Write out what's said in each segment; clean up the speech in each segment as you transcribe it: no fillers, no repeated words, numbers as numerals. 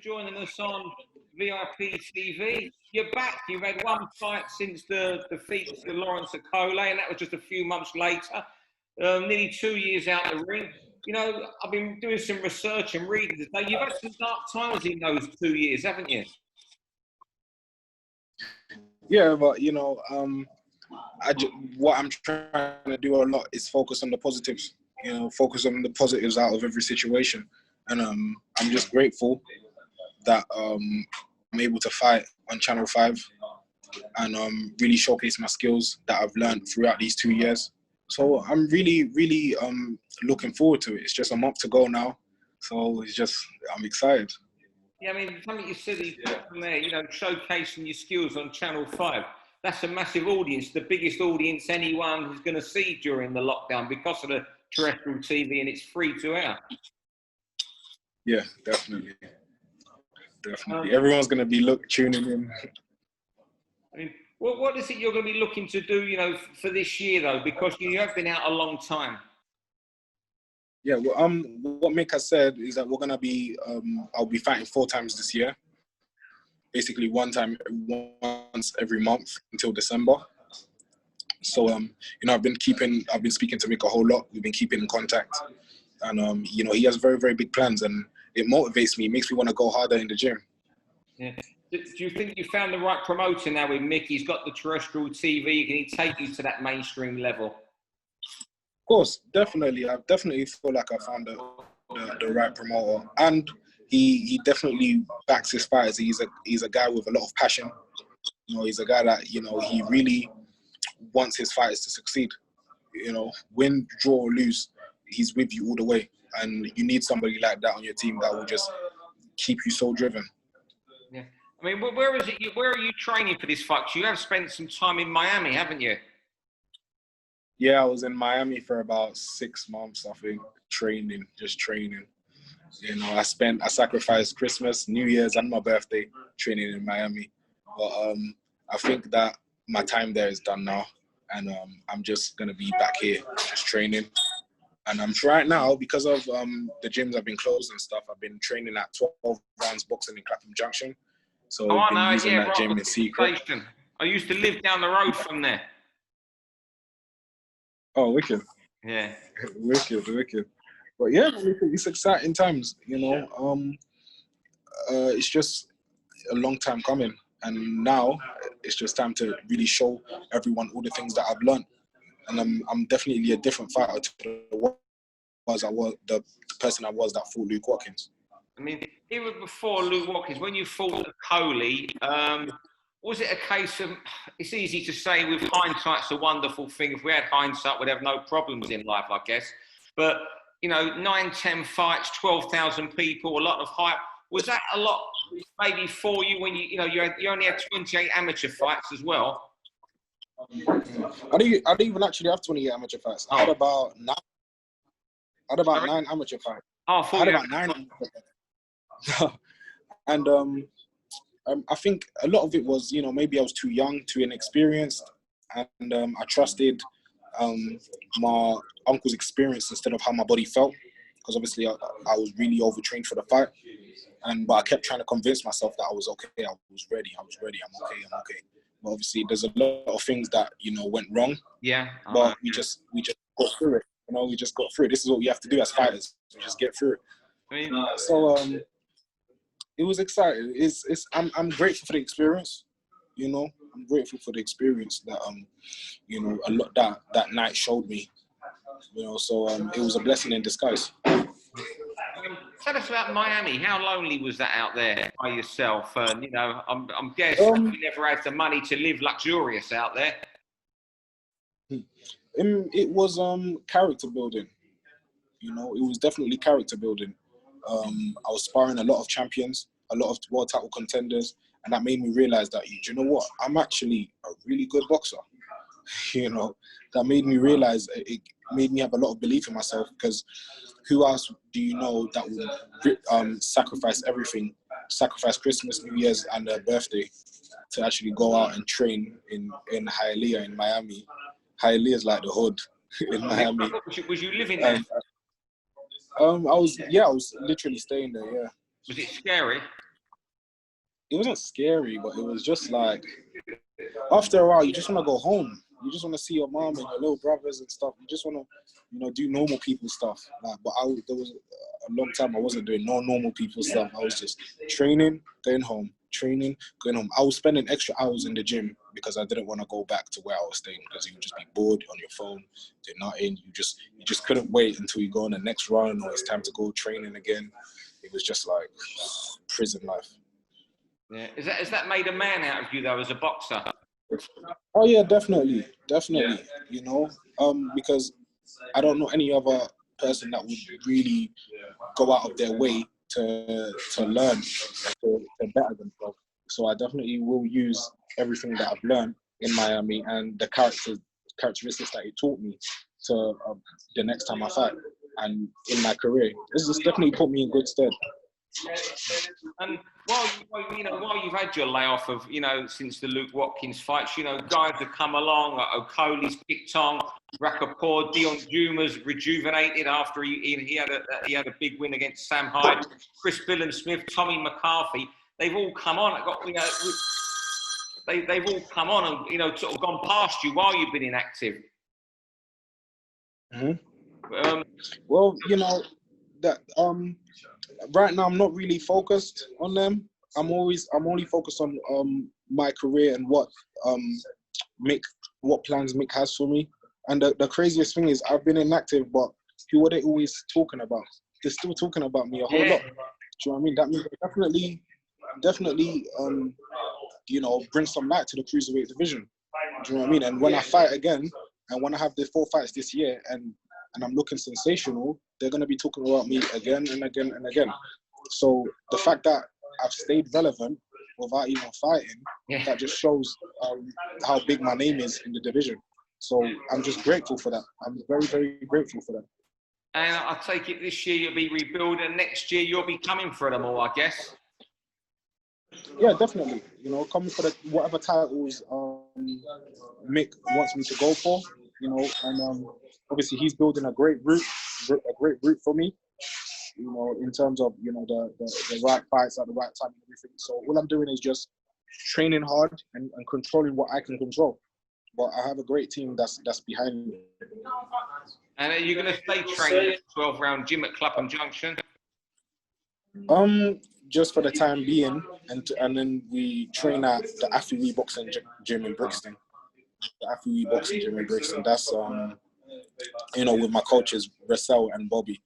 joining us on VIP TV. You're back. You've had one fight since the defeat to Lawrence Akole, and that was just a few months later. Nearly 2 years out the ring. You know, I've been doing some research and reading today. You've had some dark times in those 2 years, haven't you? Yeah, but you know, what I'm trying to do a lot is focus on the positives. You know, focus on the positives out of every situation, and I'm just grateful that I'm able to fight on Channel 5 and really showcase my skills that I've learned throughout these 2 years. So I'm really looking forward to it. It's just a month to go now, so I'm excited. Yeah, I mean, something you said from there, you know, showcasing your skills on Channel 5. That's a massive audience, the biggest audience anyone is going to see during the lockdown because of the terrestrial TV, and it's free to air. Yeah, definitely. Everyone's going to be tuning in. I mean, what is it you're going to be looking to do, you know, for this year, though? Because you have been out a long time. Yeah, well, what Mick has said is that we're going to be, I'll be fighting 4 times this year. Basically once every month until December. So, you know, I've been speaking to Mick a whole lot. We've been keeping in contact. And, you know, he has very, very big plans, and it motivates me. It makes me want to go harder in the gym. Yeah. Do you think you found the right promoter now with Mick? He's got the terrestrial TV. Can he take you to that mainstream level? Of course, definitely. I definitely feel like I found the right promoter. And he definitely backs his fighters. He's a guy with a lot of passion. You know, he's a guy that, you know, he really wants his fighters to succeed. You know, win, draw, or lose, he's with you all the way. And you need somebody like that on your team that will just keep you so driven. Yeah. I mean, where are you training for this fight? You have spent some time in Miami, haven't you? Yeah, I was in Miami for about 6 months, I think, just training. You know, I sacrificed Christmas, New Year's, and my birthday training in Miami. But I think that my time there is done now, and I'm just gonna be back here, just training. And I'm right now, because of the gyms have been closed and stuff, I've been training at 12 Rounds Boxing in Clapham Junction. So I've been using that gym in secret. I used to live down the road from there. Oh, wicked. Yeah. Wicked. But yeah, it's exciting times, you know. It's just a long time coming. And now it's just time to really show everyone all the things that I've learned. And I'm definitely a different fighter to the person I was that fought Luke Watkins. I mean, even before Luke Watkins, when you fought Akole, was it a case of, it's easy to say with hindsight's a wonderful thing. If we had hindsight, we'd have no problems in life, I guess. But, you know, 9, 10 fights, 12,000 people, a lot of hype. Was that a lot maybe for you when you only had 28 amateur fights as well? I didn't even actually have 28 amateur fights. I had about 9. I had about 9 amateur fights. Oh, I had about 9 amateur fights. And I think a lot of it was, you know, maybe I was too young, too inexperienced, and I trusted my uncle's experience instead of how my body felt, because obviously I was really overtrained for the fight, but I kept trying to convince myself that I was okay, I was ready, I'm okay. But obviously there's a lot of things that, you know, went wrong. Yeah. But we just got through it. You know, we just got through it. This is what we have to do as fighters. We just get through it. I mean, so it was exciting. I'm grateful for the experience. You know, I'm grateful for the experience that you know, a lot that night showed me. You know, so it was a blessing in disguise. Tell us about Miami. How lonely was that out there by yourself? And you know, I'm guessing you never had the money to live luxurious out there. It was character building. You know, it was definitely character building. I was sparring a lot of champions, a lot of world title contenders, and that made me realize that, you know what, I'm actually a really good boxer. You know, that made me realize, it made me have a lot of belief in myself, because who else do you know that would sacrifice everything, sacrifice Christmas, New Year's, and their birthday to actually go out and train in Hialeah in Miami? Hialeah is like the hood in Miami. Was you living there? I was literally staying there, yeah. Was it scary? it wasn't scary, but it was just like, after a while, you just want to go home. You just want to see your mom and your little brothers and stuff. You just want to, do normal people stuff. Like, but there was a long time I wasn't doing no normal people stuff. I was just training, going home, training, going home. I was spending extra hours in the gym because I didn't want to go back to where I was staying, because you would just be bored on your phone, doing nothing. You just couldn't wait until you go on the next run or it's time to go training again. It was just like prison life. Yeah. Has that made a man out of you though, as a boxer? Oh yeah, definitely. Because I don't know any other person that would really go out of their way to learn, to better themselves. So I definitely will use everything that I've learned in Miami and the characteristics that it taught me to the next time I fight and in my career. This has definitely put me in good stead. And while you've had your layoff of, since the Luke Watkins fights, guys have come along, Okole's kicked on, Rappaport, Dion Juma's rejuvenated after he had a big win against Sam Hyde, Chris Billam-Smith, Tommy McCarthy. They've all come on. They've all come on and sort of gone past you while you've been inactive. Mm-hmm. Well, that right now I'm not really focused on them. I'm only focused on my career and what plans Mick has for me. And the craziest thing is I've been inactive, but who are they always talking about? They're still talking about me a whole lot. Do you know what I mean? That means definitely bring some light to the cruiserweight division. Do you know what I mean? And when I fight again, and when I have the 4 fights this year, and I'm looking sensational, they're going to be talking about me again and again and again. So the fact that I've stayed relevant without even fighting, that just shows how big my name is in the division. So I'm just grateful for that. I'm very, very grateful for that. And I take it this year you'll be rebuilding, and next year you'll be coming for them all, I guess. Yeah, definitely. Coming for whatever titles Mick wants me to go for. And obviously he's building a great route for me. In terms of the right fights at the right time and everything. So all I'm doing is just training hard and controlling what I can control. But I have a great team that's behind me. And are you going to stay training at 12-round gym at Clapham Junction? Just for the time being, and then we train at the Afi boxing gym in Brixton. The Afi boxing gym in Brixton. That's with my coaches Russell and Bobby.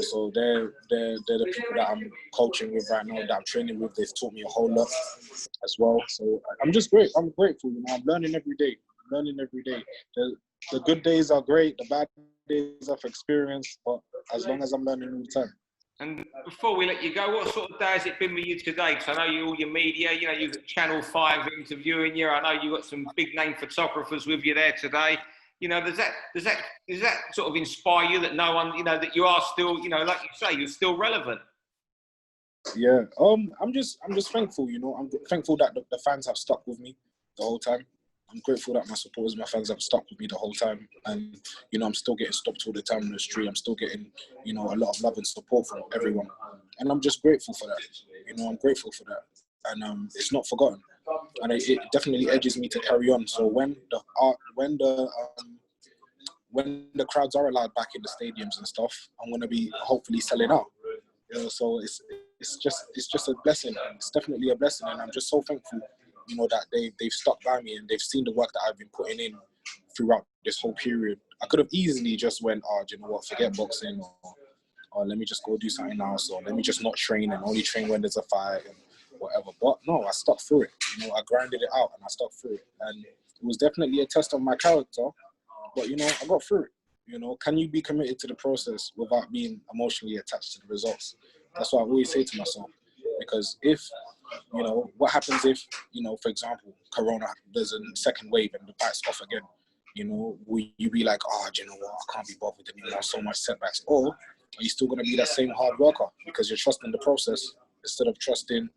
So they're the people that I'm coaching with right now, that I'm training with. They've taught me a whole lot as well. So I'm just great. I'm grateful. I'm learning every day. The good days are great. The bad days are for experience. But as long as I'm learning all the time. And before we let you go, what sort of day has it been with you today? Because I know all your media, you've got Channel 5 interviewing you. I know you've got some big name photographers with you there today. Does that sort of inspire you that no one, that you are still, like you say, you're still relevant? Yeah. I'm just thankful. I'm thankful that the fans have stuck with me the whole time. I'm grateful that my supporters, my fans have stuck with me the whole time. And, I'm still getting stopped all the time in the street. I'm still getting, a lot of love and support from everyone. And I'm just grateful for that. I'm grateful for that. And it's not forgotten. And it definitely edges me to carry on. So when the crowds are allowed back in the stadiums and stuff, I'm going to be hopefully selling out. So it's just a blessing. It's definitely a blessing. And I'm just so thankful that they've stuck by me and they've seen the work that I've been putting in throughout this whole period. I could have easily just went, do you know what, forget boxing, or let me just go do something else, or let me just not train and only train when there's a fight and whatever. But no, I stuck through it. I grinded it out and I stuck through it. And it was definitely a test of my character, but I got through it. Can you be committed to the process without being emotionally attached to the results? That's what I always say to myself. Because if what happens if, for example, Corona, there's a second wave and the fight's off again, will you be like, do you know what, I can't be bothered anymore, so much setbacks? Or are you still going to be that same hard worker because you're trusting the process instead of trusting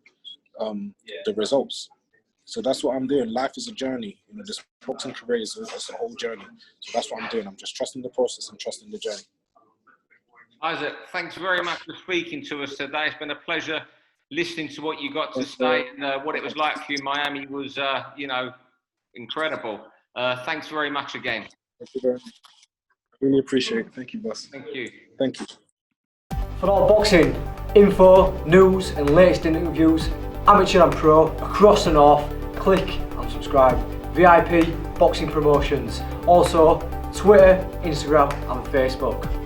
the results? So that's what I'm doing. Life is a journey. This boxing career is a whole journey. So that's what I'm doing. I'm just trusting the process and trusting the journey. Issac, thanks very much for speaking to us today. It's been a pleasure listening to what you got to say and what it was like for you in Miami was, you know, incredible. Thanks very much again. Thank you very much. I really appreciate it. Thank you, boss. Thank you. Thank you. For all boxing info, news and latest interviews, amateur and pro, across the north, click and subscribe. VIP Boxing Promotions. Also Twitter, Instagram and Facebook.